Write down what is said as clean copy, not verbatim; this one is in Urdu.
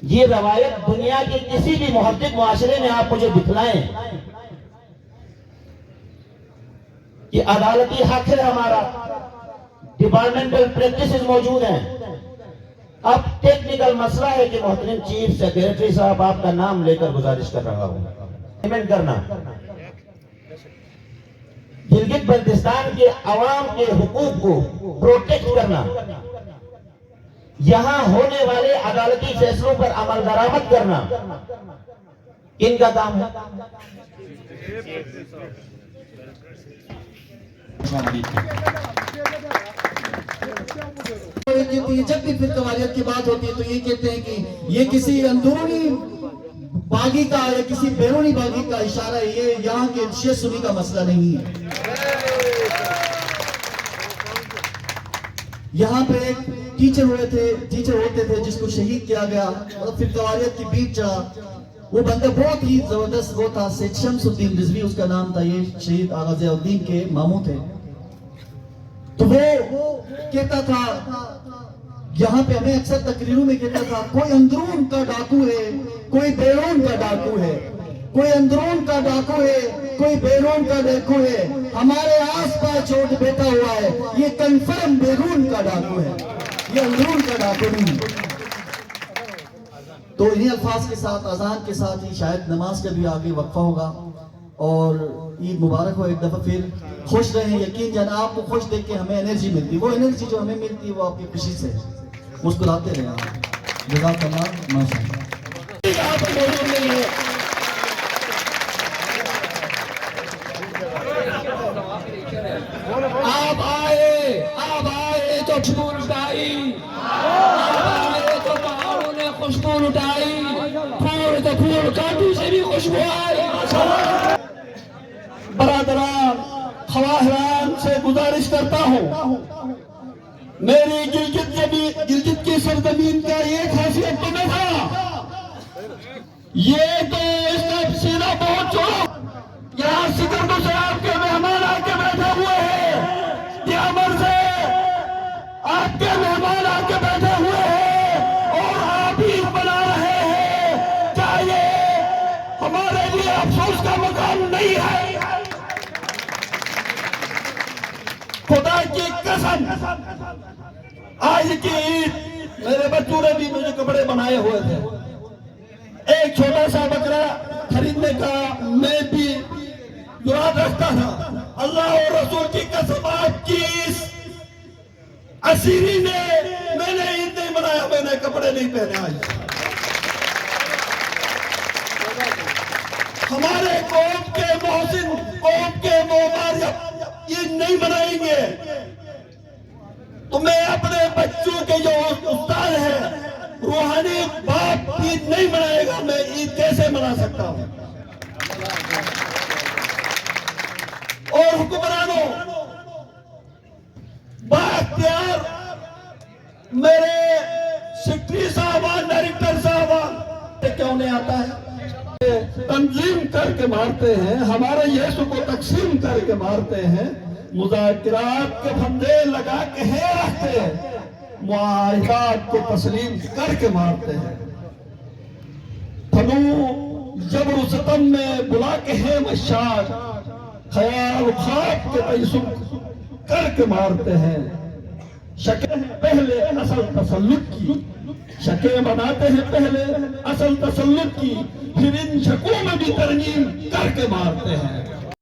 یہ روایت دنیا کے کسی بھی محقق معاشرے میں آپ مجھے دکھلائیں کہ عدالتی حق ہے ہمارا، ڈپارٹمنٹل پریکٹسز موجود ہیں. اب ٹیکنیکل مسئلہ ہے کہ محترم چیف سیکریٹری صاحب آپ کا نام لے کر گزارش کر رہا ہوں، پیمنٹ کرنا، گلگت بلتستان کے عوام کے حقوق کو پروٹیکٹ کرنا، یہاں ہونے والے عدالتی فیصلوں پر عمل درآمد کرنا، ان کا کام ہے. جب بھی پھر قوالیت کی بات ہوتی ہے تو یہ کہتے ہیں کہ یہ کسی اندرونی باغی کا یا کسی بیرونی باغی کا اشارہ ہے، یہ یہاں کے شیعہ سنی کا مسئلہ نہیں ہے. یہاں پہ ایک ٹیچر ہوتے تھے جس کو شہید کیا گیا، اور پھر قوالیت کی بیٹ چڑھا. وہ بندہ بہت ہی زبردست وہ تھا، سید شمس الدین رضوی اس کا نام تھا. یہ شہید آغا ضیاء الدین کے ماموں تھے. تو وہ کہتا تھا، یہاں پہ ہمیں اکثر تقریروں میں کہتا تھا، کوئی اندرون کا ڈاکو ہے، کوئی بیرون کا ڈاکو ہے، کوئی اندرون کا ڈاکو ہے، کوئی بیرون کا ڈاکو ہے، ہمارے آس پاس چھوٹ بیٹھا ہوا ہے، یہ کنفرم بیرون کا ڈاکو ہے، یہ اندرون کا ڈاکو نہیں. تو انہیں الفاظ کے ساتھ، اذان کے ساتھ ہی شاید نماز کا بھی آگے وقفہ ہوگا. اور عید مبارک ہو ایک دفعہ پھر. خوش رہیں، یقین جانا آپ کو خوش دیکھ کے ہمیں انرجی ملتی ہے، وہ انرجی جو ہمیں ملتی ہے وہ آپ کی خوشی سے. مسکراتے رہیں آپ. جزاک اللہ، ماشاء اللہ. آپ آئے تو خوشبو لٹائی، آپ آئے تو پہاڑوں نے خوشبو لٹائی، پھول تو پھول کانٹوں سے بھی خوشبو آئی. برادران خواہران سے گزارش کرتا ہوں، میری گلگت کی سرزمین کا یہ خاصیت تو نہ تھا، یہ تو اس کا سینہ بہت چوڑا. یہاں سکردو سے آپ کے مہمان آ کے بیٹھے ہوئے ہیں، دیامر سے آپ کے مہمان آ کے بیٹھے ہوئے ہیں اور آپ ہی بنا رہے ہیں. کیا یہ ہمارے لیے افسوس کا مقام نہیں ہے؟ خدا کی قسم آج کی عید میرے بچوں نے بھی مجھے کپڑے بنائے ہوئے تھے. ایک چھوٹا سا بکرا خریدنے کا میں بھی جرات رکھتا تھا. اللہ اور رسول کی قسم آپ کی اس اسیری نے میں نے عید نہیں منایا، میں نے کپڑے نہیں پہنے. آج ہمارے قوم کے محسن، قوم کے معمار یہ نہیں منائیں گے تو میں اپنے بچوں کے جو استاد ہیں، روحانی باپ عید نہیں منائے گا، میں عید کیسے منا سکتا ہوں؟ اور حکمرانوں بااختیار میرے سیکرٹری صاحبان، ڈائریکٹر صاحبان کیوں نہیں آتا ہے؟ تنظیم کر کے مارتے ہیں، ہمارے یسوع کو تقسیم کر کے مارتے ہیں، مذاکرات کے پھندے لگا کے رکھتے ہیں، معاہدات کو تسلیم کر کے مارتے ہیں، تھنو جبر و ستم میں بلا کے ہیں مشاق، خیال و خواب کے تیسم کر کے مارتے ہیں. شکیں پہلے اصل تسلط کی، شکیں بناتے ہیں پہلے اصل تسلط کی، پھر ان شکوں میں بھی ترمیم کر کے مارتے ہیں.